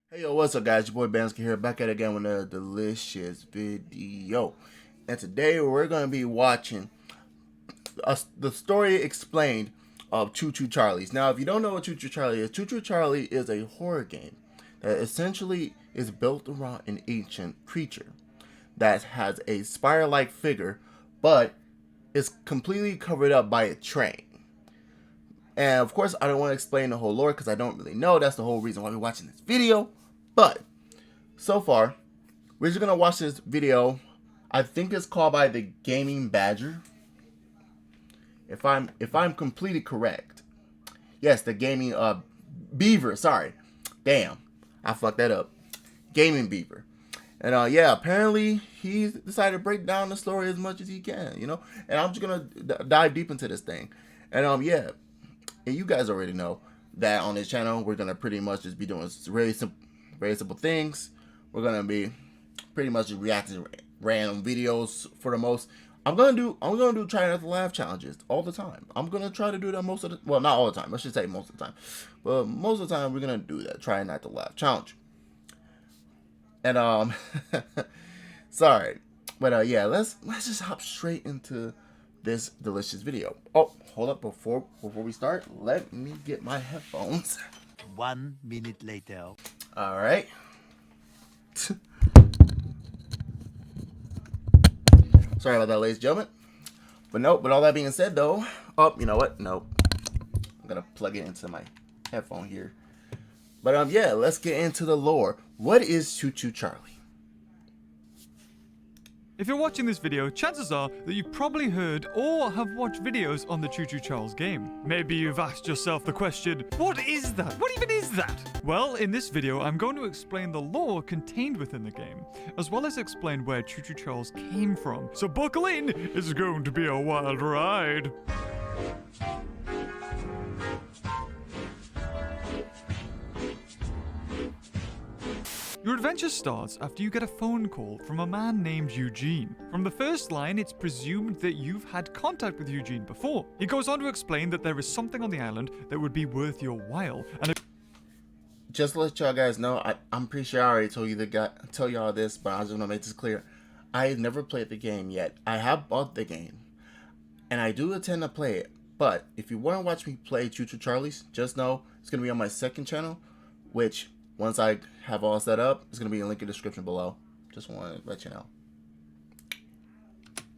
Hey yo, what's up guys? Your boy Bansky here, back at it again with another delicious video. And today we're going to be watching the story explained of Choo Choo Charlie's. Now if you don't know what Choo Choo Charlie is, Choo Choo Charlie is a horror game that essentially is built around an ancient creature that has a spire-like figure, but is completely covered up by a train. And of course, I don't want to explain the whole lore because I don't really know. That's the whole reason why we're watching this video. But so far, we're just gonna watch this video. I think it's called by the Gaming Badger. If I'm completely correct. Yes, the gaming beaver. Sorry, damn, I fucked that up. Gaming beaver. And yeah, apparently he's decided to break down the story as much as he can, you know. And I'm just gonna dive deep into this thing. And yeah. And you guys already know that on this channel, we're going to pretty much just be doing very simple things. We're going to be pretty much just reacting to random videos for the most. I'm going to do try not to laugh challenges all the time. I'm going to try to do that most of the, well, not all the time. I should say most of the time. But most of the time, we're going to do that. Try not to laugh challenge. And, sorry. But, yeah, let's just hop straight into this delicious video. Oh, hold up, before we start, let me get my headphones. 1 minute later. All right. Sorry about that, ladies and gentlemen. But nope, but all that being said though, oh, you know what? Nope. I'm gonna plug it into my headphone here. But yeah, let's get into the lore. What is Choo Choo Charlie? If you're watching this video, chances are that you've probably heard or have watched videos on the Choo Choo Charles game. Maybe you've asked yourself the question, what is that? What even is that? Well, in this video, I'm going to explain the lore contained within the game, as well as explain where Choo Choo Charles came from. So buckle in, it's going to be a wild ride. Your adventure starts after you get a phone call from a man named Eugene. From the first line, it's presumed that you've had contact with Eugene before. He goes on to explain that there is something on the island that would be worth your while, and just to let y'all guys know, I'm pretty sure I already tell y'all this, but I just want to make this clear. I have never played the game yet. I have bought the game, and I do intend to play it. But if you want to watch me play Choo Choo Charlie's, just know it's going to be on my second channel, which once I have all set up, it's going to be a link in the description below. Just want to let you know.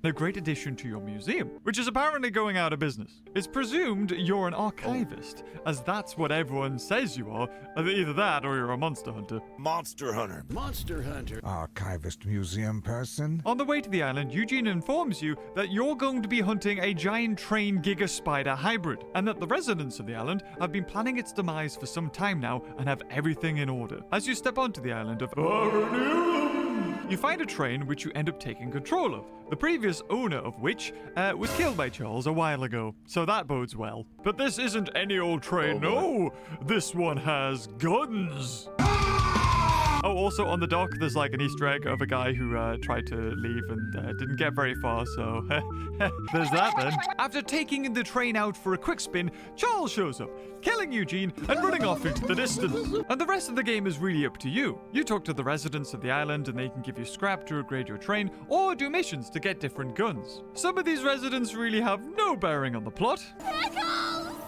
a great addition to your museum, which is apparently going out of business. It's presumed you're an archivist, as that's what everyone says you are. Either that or you're a monster hunter. Monster hunter. Monster hunter. Archivist museum person. On the way to the island, Eugene informs you that you're going to be hunting a giant train Giga Spider hybrid, and that the residents of the island have been planning its demise for some time now and have everything in order. As you step onto the island of you find a train which you end up taking control of, the previous owner of which was killed by Charles a while ago, so that bodes well. But this isn't any old train, no! This one has guns! Oh, also on the dock, there's like an Easter egg of a guy who tried to leave and didn't get very far, so there's that then. After taking the train out for a quick spin, Charles shows up, killing Eugene and running off into the distance. And the rest of the game is really up to you. You talk to the residents of the island and they can give you scrap to upgrade your train or do missions to get different guns. Some of these residents really have no bearing on the plot,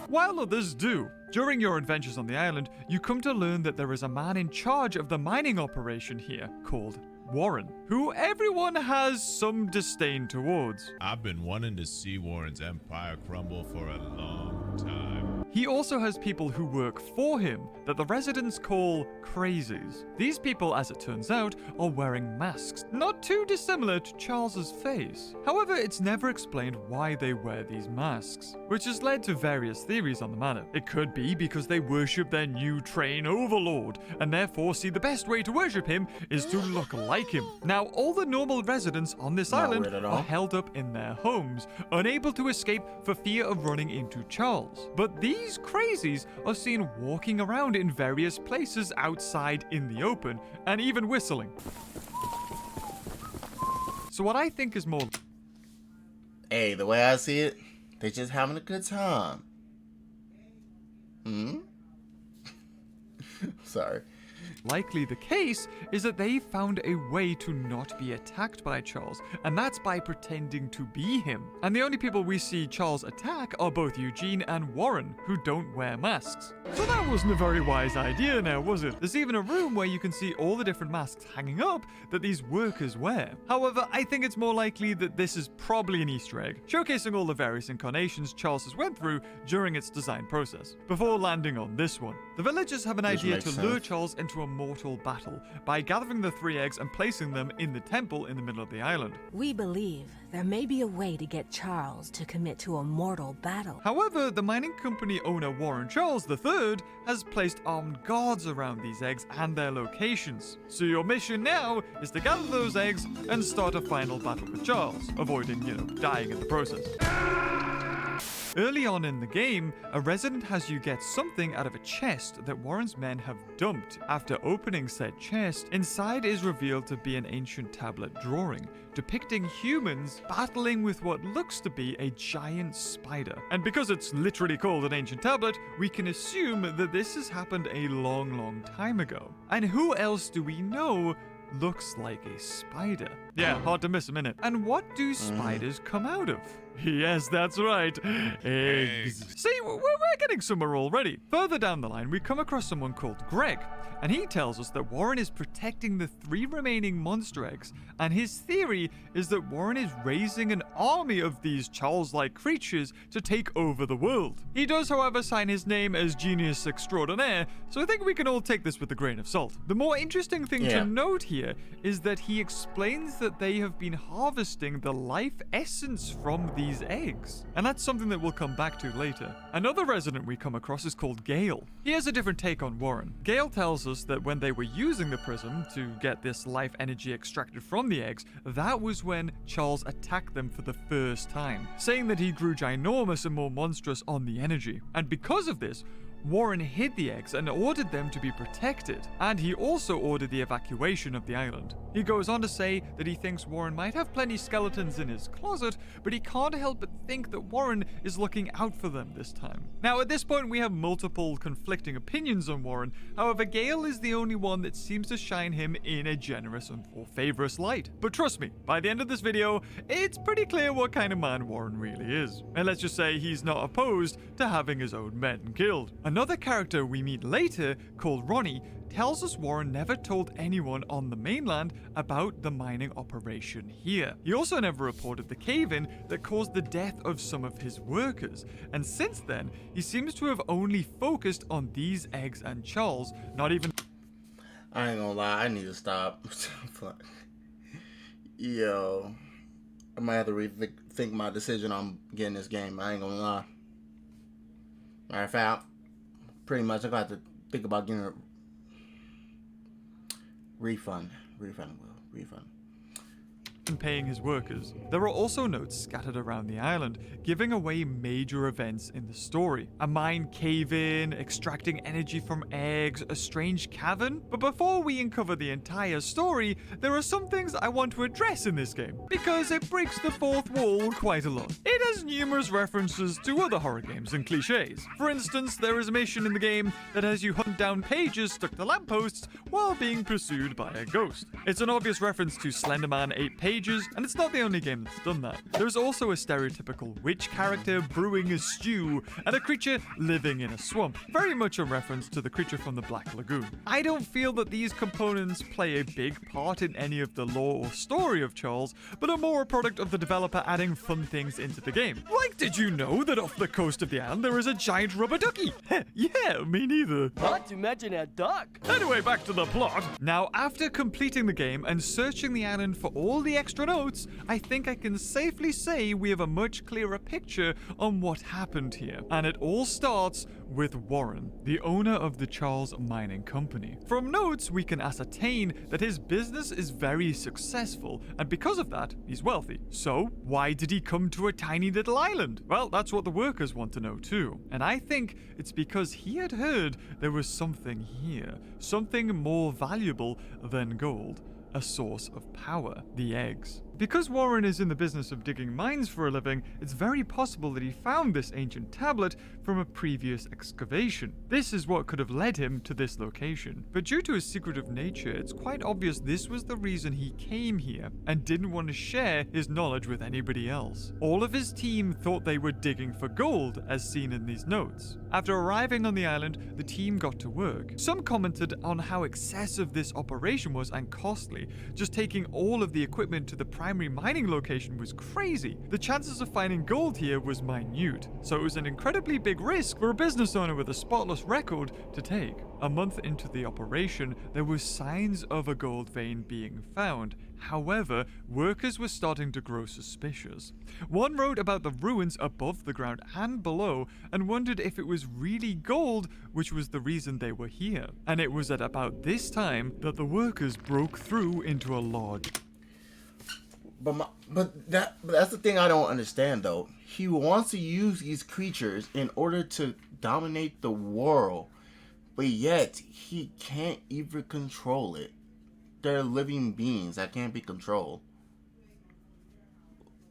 while others do. During your adventures on the island, you come to learn that there is a man in charge of the mining operation here called Warren, who everyone has some disdain towards. I've been wanting to see Warren's empire crumble for a long time. He also has people who work for him that the residents call crazies. These people, as it turns out, are wearing masks, not too dissimilar to Charles's face. However, it's never explained why they wear these masks, which has led to various theories on the matter. It could be because they worship their new train overlord, and therefore see the best way to worship him is to look like him. Now, all the normal residents on this island are held up in their homes, unable to escape for fear of running into Charles. But these crazies are seen walking around in various places outside in the open, and even whistling. So what I think is more... Hey, the way I see it, they're just having a good time. Sorry. likely the case is that they found a way to not be attacked by Charles, and that's by pretending to be him. And the only people we see Charles attack are both Eugene and Warren, who don't wear masks. So that wasn't a very wise idea now, was it? There's even a room where you can see all the different masks hanging up that these workers wear. However, I think it's more likely that this is probably an Easter egg, showcasing all the various incarnations Charles has went through during its design process. Before landing on this one, the villagers have an idea to lure Charles into a mortal battle by gathering the 3 eggs and placing them in the temple in the middle of the island. We believe there may be a way to get Charles to commit to a mortal battle. However, the mining company owner Warren Charles III has placed armed guards around these eggs and their locations. So your mission now is to gather those eggs and start a final battle with Charles, avoiding, dying in the process. Early on in the game, a resident has you get something out of a chest that Warren's men have dumped. After opening said chest, inside is revealed to be an ancient tablet drawing, depicting humans battling with what looks to be a giant spider. And because it's literally called an ancient tablet, we can assume that this has happened a long, long time ago. And who else do we know looks like a spider? Yeah, hard to miss a minute. And what do spiders come out of? Yes, that's right. Eggs. See, we're getting somewhere already. Further down the line, we come across someone called Greg, and he tells us that Warren is protecting the 3 remaining monster eggs, and his theory is that Warren is raising an army of these Charles-like creatures to take over the world. He does, however, sign his name as Genius Extraordinaire, so I think we can all take this with a grain of salt. The more interesting thing to note here is that he explains that they have been harvesting the life essence from these eggs, and that's something that we'll come back to later. Another resident we come across is called Gale. He has a different take on Warren. Gale tells us that when they were using the prism to get this life energy extracted from the eggs, that was when Charles attacked them for the first time, saying that he grew ginormous and more monstrous on the energy. And because of this, Warren hid the eggs and ordered them to be protected, and he also ordered the evacuation of the island. He goes on to say that he thinks Warren might have plenty skeletons in his closet, but he can't help but think that Warren is looking out for them this time. Now, at this point, we have multiple conflicting opinions on Warren. However, Gale is the only one that seems to shine him in a generous or favorous light. But trust me, by the end of this video, it's pretty clear what kind of man Warren really is. And let's just say he's not opposed to having his own men killed. Another character we meet later, called Ronnie, tells us Warren never told anyone on the mainland about the mining operation here. He also never reported the cave-in that caused the death of some of his workers, and since then, he seems to have only focused on these eggs and Charles, not even— I ain't gonna lie, I need to stop. Yo, I might have to rethink my decision on getting this game. I ain't gonna lie. Matter of fact, pretty much I got to think about getting a refund. Refund. paying his workers. There are also notes scattered around the island, giving away major events in the story. A mine cave-in, extracting energy from eggs, a strange cavern. But before we uncover the entire story, there are some things I want to address in this game, because it breaks the fourth wall quite a lot. It has numerous references to other horror games and cliches. For instance, there is a mission in the game that has you hunt down pages stuck to lampposts while being pursued by a ghost. It's an obvious reference to Slender Man 8 Pages, and it's not the only game that's done that. There's also a stereotypical witch character brewing a stew, and a creature living in a swamp, very much a reference to the creature from the Black Lagoon. I don't feel that these components play a big part in any of the lore or story of Charles, but are more a product of the developer adding fun things into the game. Like, did you know that off the coast of the island there is a giant rubber ducky? Yeah, me neither. Not to mention a duck. Anyway, back to the plot. Now, after completing the game and searching the island for all the extra notes, I think I can safely say we have a much clearer picture on what happened here. And it all starts with Warren, the owner of the Charles Mining Company. From notes, we can ascertain that his business is very successful, and because of that, he's wealthy. So, why did he come to a tiny little island? Well, that's what the workers want to know too. And I think it's because he had heard there was something here, something more valuable than gold. A source of power, the eggs. Because Warren is in the business of digging mines for a living, it's very possible that he found this ancient tablet from a previous excavation. This is what could have led him to this location. But due to his secretive nature, it's quite obvious this was the reason he came here and didn't want to share his knowledge with anybody else. All of his team thought they were digging for gold, as seen in these notes. After arriving on the island, the team got to work. Some commented on how excessive this operation was and costly. Just taking all of the equipment to the primary mining location was crazy. The chances of finding gold here was minute, so it was an incredibly big risk for a business owner with a spotless record to take. A month into the operation, there were signs of a gold vein being found. However, workers were starting to grow suspicious. One wrote about the ruins above the ground and below and wondered if it was really gold, which was the reason they were here. And it was at about this time that the workers broke through into a lodge. But that's the thing I don't understand though. He wants to use these creatures in order to dominate the world, but yet he can't even control it. They're living beings that can't be controlled.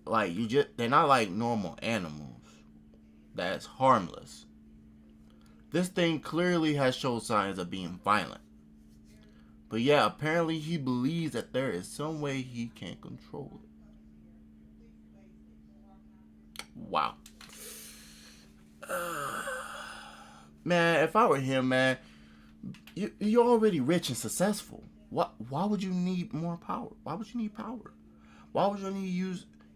Like they're not like normal animals that's harmless. This thing clearly has shown signs of being violent. But yeah, apparently he believes that there is some way he can control it. Wow. Man, if I were him, man, you're already rich and successful. Why would you need more power? Why would you need power? Why would you need to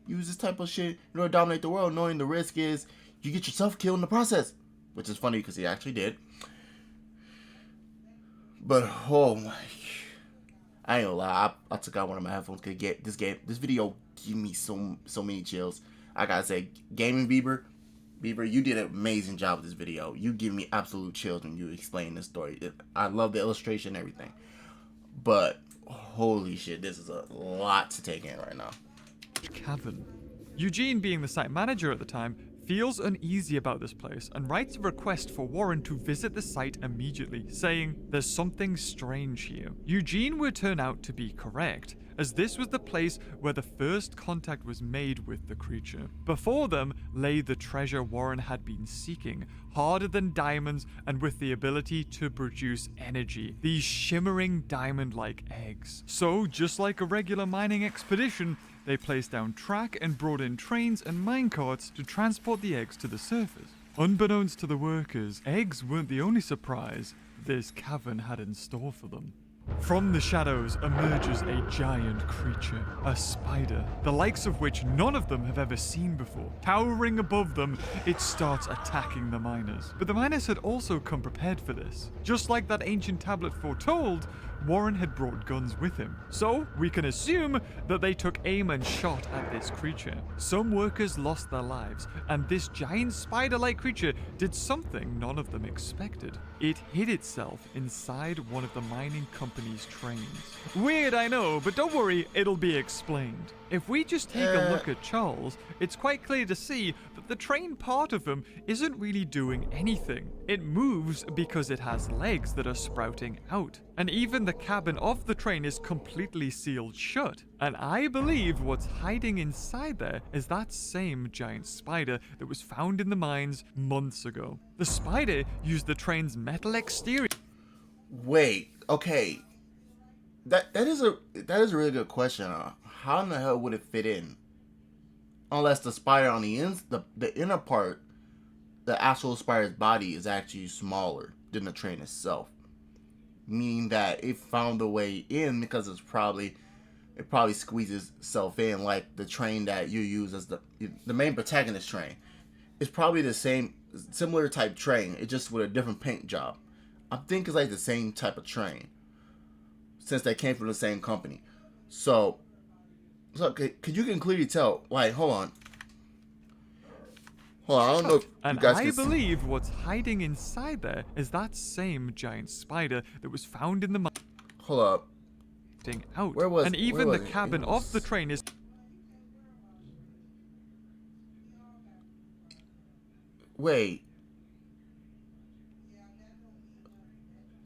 use this type of shit in order to dominate the world, knowing the risk is you get yourself killed in the process? Which is funny because he actually did. But oh my, I ain't gonna lie, I took out one of my headphones because this video give me so many chills. I gotta say, Gaming Beaver, you did an amazing job with this video. You give me absolute chills when you explain this story. I love the illustration and everything. But holy shit, this is a lot to take in right now. Cavern. Eugene, being the site manager at the time, feels uneasy about this place and writes a request for Warren to visit the site immediately, saying there's something strange here. Eugene would turn out to be correct, as this was the place where the first contact was made with the creature. Before them lay the treasure Warren had been seeking, harder than diamonds and with the ability to produce energy, these shimmering diamond-like eggs. So, just like a regular mining expedition, they placed down track and brought in trains and minecarts to transport the eggs to the surface. Unbeknownst to the workers, eggs weren't the only surprise this cavern had in store for them. From the shadows emerges a giant creature, a spider, the likes of which none of them have ever seen before. Towering above them, it starts attacking the miners. But the miners had also come prepared for this. Just like that ancient tablet foretold, Warren had brought guns with him. So, we can assume that they took aim and shot at this creature. Some workers lost their lives, and this giant spider-like creature did something none of them expected. It hid itself inside one of the mining company's trains. Weird, I know, but don't worry, it'll be explained. If we just take a look at Charles, it's quite clear to see that the train part of him isn't really doing anything. It moves because it has legs that are sprouting out. And even the cabin of the train is completely sealed shut. And I believe what's hiding inside there is that same giant spider that was found in the mines months ago. The spider used the train's metal exterior. Wait, okay. That is a really good question. How in the hell would it fit in? Unless the spider on the inner part, the actual spider's body is actually smaller than the train itself. Meaning that it found a way in because it probably squeezes itself in, like the train that you use as the main protagonist train. It's probably the similar type train, it's just with a different paint job. I think it's like the same type of train, since they came from the same company. So could you can clearly tell, like, hold on, I don't know if and you guys I can believe what's hiding inside there is that same giant spider that was found in the hold up. out. Where was and even where the was it? cabin It was- of the train is Wait.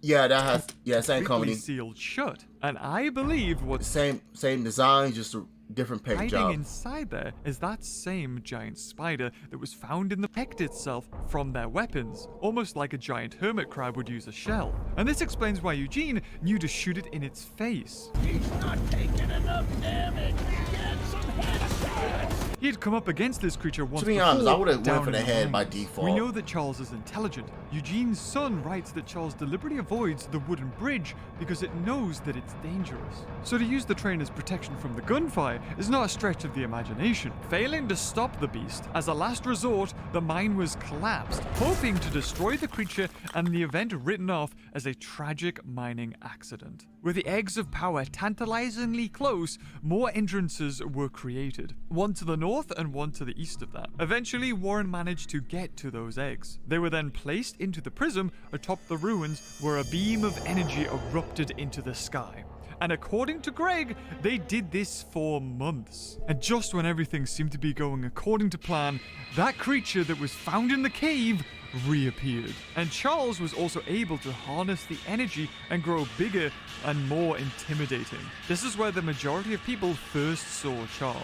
Yeah, same completely company, sealed shut. And I believe what's same design, just different paint Hiding job. inside there is that same giant spider that was found in the protect itself from their weapons, almost like a giant hermit crab would use a shell. And this explains why Eugene knew to shoot it in its face. He's not taking enough damage. Get some headshots. He had come up against this creature once To be before, honest, I would've went down for the in head by mines. default. We know that Charles is intelligent. Eugene's son writes that Charles deliberately avoids the wooden bridge because it knows that it's dangerous. So to use the train as protection from the gunfire is not a stretch of the imagination. Failing to stop the beast, as a last resort, the mine was collapsed, hoping to destroy the creature and the event written off as a tragic mining accident. With the eggs of power tantalizingly close, more entrances were created. One to the north and one to the east of that. Eventually, Warren managed to get to those eggs. They were then placed into the prism atop the ruins where a beam of energy erupted into the sky. And according to Greg, they did this for months. And just when everything seemed to be going according to plan, that creature that was found in the cave reappeared. And Charles was also able to harness the energy and grow bigger and more intimidating. This is where the majority of people first saw Charles.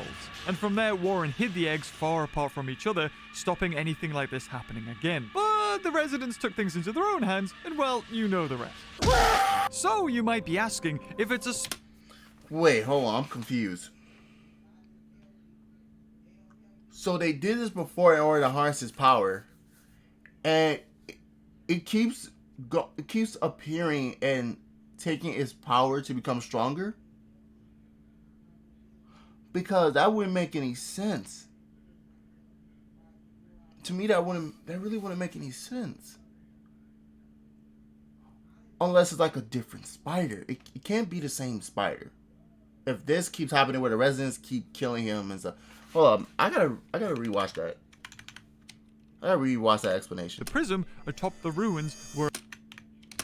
And from there, Warren hid the eggs far apart from each other, stopping anything like this happening again. But the residents took things into their own hands, and well, you know the rest. So you might be asking if it's a Wait, hold on, I'm confused. So they did this before in order to harness his power, and it keeps appearing and taking its power to become stronger? Because that wouldn't make any sense. To me, that really wouldn't make any sense. Unless it's like a different spider. It can't be the same spider. If this keeps happening where the residents keep killing him and stuff. Hold on, I gotta rewatch that. I gotta rewatch that explanation. The prism atop the ruins were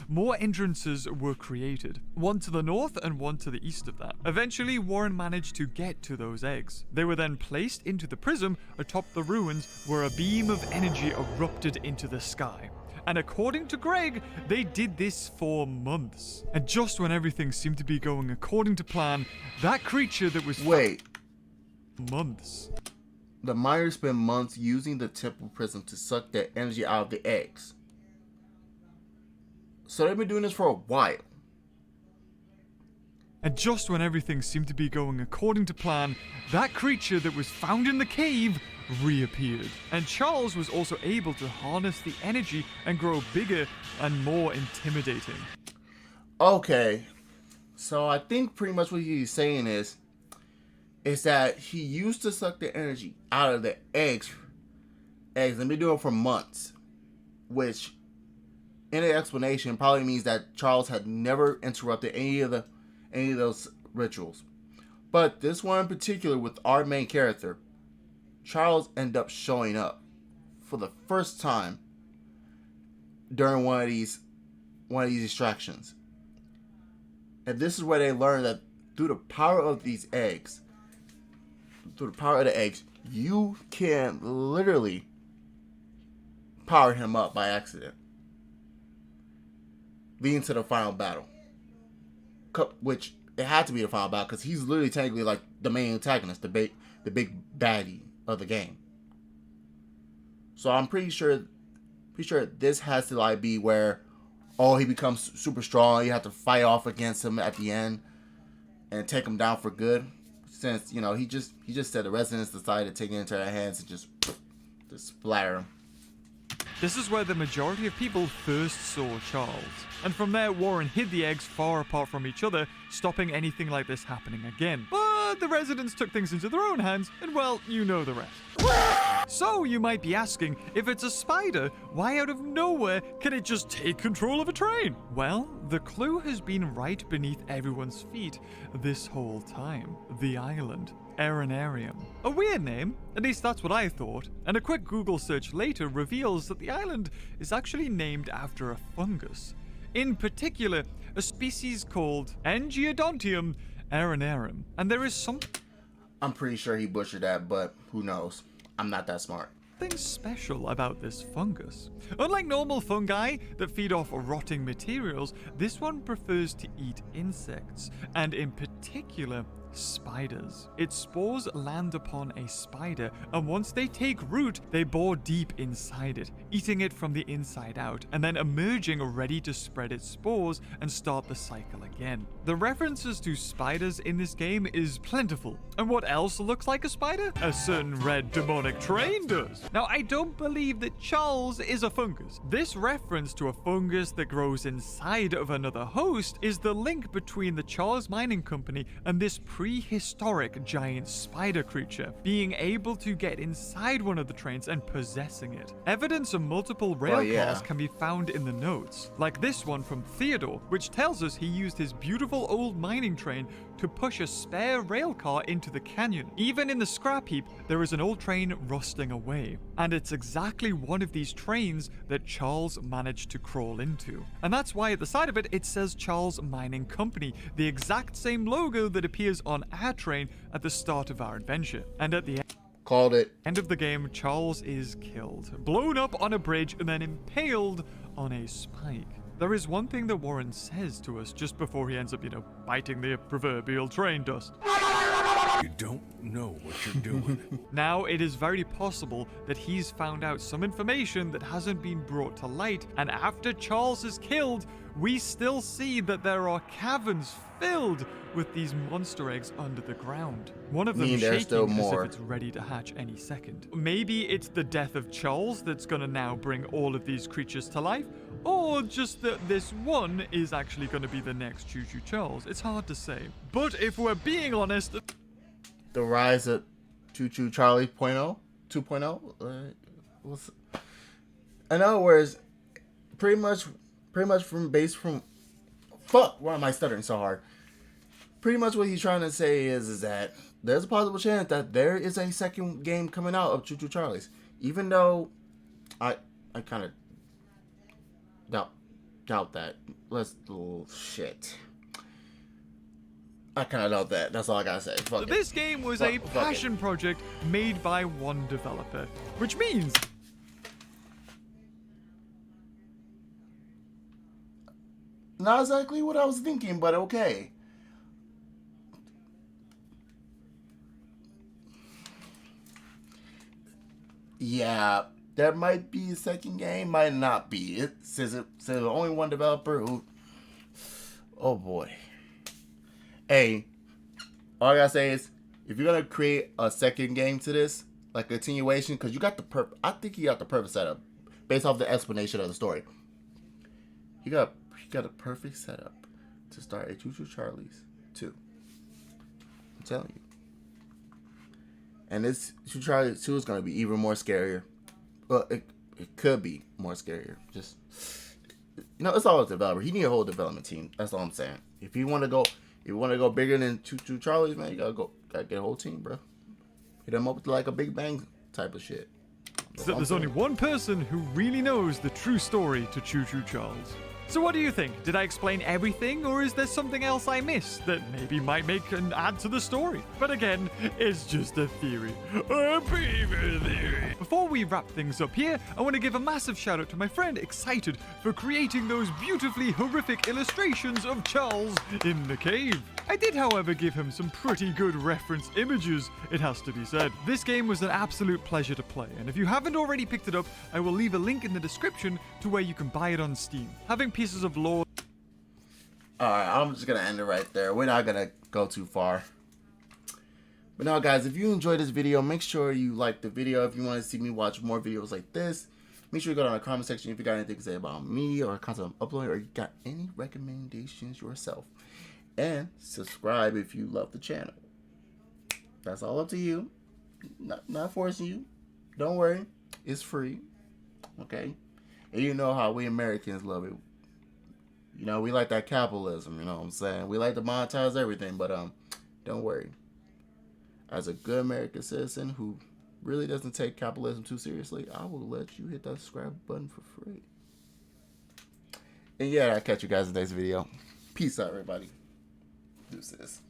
more entrances were created, one to the north and one to the east of that. Eventually, Warren managed to get to those eggs. They were then placed into the prism atop the ruins where a beam of energy erupted into the sky. And according to Greg, they did this for months. And just when everything seemed to be going according to plan, that creature that was months. The miners spent months using the temple prism to suck the energy out of the eggs. So they've been doing this for a while. And just when everything seemed to be going according to plan, that creature that was found in the cave reappeared. And Charles was also able to harness the energy and grow bigger and more intimidating. Okay, so I think pretty much what he's saying is that he used to suck the energy out of the eggs and been doing it for months, which in the explanation probably means that Charles had never interrupted any of those rituals. But this one in particular with our main character, Charles ended up showing up for the first time during one of these distractions. And this is where they learn that through the power of these eggs, you can literally power him up by accident, leading to the final battle. Which it had to be the final battle because he's literally technically like the main antagonist, the big baddie of the game. So I'm pretty sure this has to like be where he becomes super strong. You have to fight off against him at the end and take him down for good. Since he just said the residents decided to take it into their hands and just splatter him. This is where the majority of people first saw Charles. And from there, Warren hid the eggs far apart from each other, stopping anything like this happening again. But the residents took things into their own hands, and well, you know the rest. So you might be asking, if it's a spider, why out of nowhere can it just take control of a train? Well, the clue has been right beneath everyone's feet this whole time. The island. Arenarium. A weird name, at least that's what I thought, and a quick Google search later reveals that the island is actually named after a fungus. In particular, a species called Angiodontium arenarum, and there is something I'm pretty sure he butchered that, but who knows? I'm not that smart. special about this fungus. Unlike normal fungi that feed off rotting materials, this one prefers to eat insects, and in particular, spiders. Its spores land upon a spider, and once they take root, they bore deep inside it, eating it from the inside out, and then emerging ready to spread its spores and start the cycle again. The references to spiders in this game is plentiful. And what else looks like a spider? A certain red demonic train does. Now, I don't believe that Charles is a fungus. This reference to a fungus that grows inside of another host is the link between the Charles Mining Company and this prehistoric giant spider creature being able to get inside one of the trains and possessing it. Evidence of multiple rail cars can be found in the notes, like this one from Theodore, which tells us he used his beautiful old mining train to push a spare rail car into the canyon. Even in the scrap heap, there is an old train rusting away, and it's exactly one of these trains that Charles managed to crawl into. And that's why at the side of it, it says Charles Mining Company, the exact same logo that appears on our train at the start of our adventure. And at the Called it. end of the game, Charles is killed, blown up on a bridge, and then impaled on a spike. There is one thing that Warren says to us just before he ends up, biting the proverbial train dust. You don't know what you're doing. Now, it is very possible that he's found out some information that hasn't been brought to light, and after Charles is killed, we still see that there are caverns filled with these monster eggs under the ground. One of them shaking as if it's ready to hatch any second. Maybe it's the death of Charles that's gonna now bring all of these creatures to life, or just that this one is actually gonna be the next Choo Choo Charles. It's hard to say. But if we're being honest, The rise of Choo Choo Charlie 2.0. In other words, pretty much from fuck. Why am I stuttering so hard? Pretty much what he's trying to say is that there's a possible chance that there is a second game coming out of Choo Choo Charlie's, even though I kind of doubt that. Shit. I kind of doubt that. That's all I gotta say. Fuck this game was a passion project made by one developer, which means not exactly what I was thinking, but okay. Yeah, there might be a second game, might not be. It says only one developer who. Oh boy. Hey, all I gotta say is, if you're gonna create a second game to this, like a continuation, because you got the I think you got the perfect setup, based off the explanation of the story. You got a perfect setup to start a Choo Choo Charlie's 2. I'm telling you. And this Choo Choo Charlie's 2 is gonna be even more scarier. Well, it could be more scarier. Just it's all a developer. He need a whole development team. That's all I'm saying. If you want to go bigger than Choo Choo Charlie's, man, you gotta get a whole team, bro. Hit them up with like a Big Bang type of shit. So there's only one person who really knows the true story to Choo Choo Charles. So what do you think? Did I explain everything, or is there something else I missed that maybe might make an add to the story? But again, it's just a theory. A beaver theory. Before we wrap things up here, I want to give a massive shout out to my friend Excited for creating those beautifully horrific illustrations of Charles in the cave. I did, however, give him some pretty good reference images, it has to be said. This game was an absolute pleasure to play, and if you haven't already picked it up, I will leave a link in the description to where you can buy it on Steam. Having pieces of lore. Alright, I'm just gonna end it right there. We're not gonna go too far. But now, guys, if you enjoyed this video, make sure you like the video. If you want to see me watch more videos like this, make sure you go down in the comment section if you got anything to say about me or content I'm uploading, or you got any recommendations yourself. And subscribe if you love the channel. That's all up to you. Not forcing you. Don't worry. It's free. Okay? And you know how we Americans love it. We like that capitalism, you know what I'm saying? We like to monetize everything, but don't worry. As a good American citizen who really doesn't take capitalism too seriously, I will let you hit that subscribe button for free. And yeah, I'll catch you guys in the next video. Peace out, everybody. Deuces.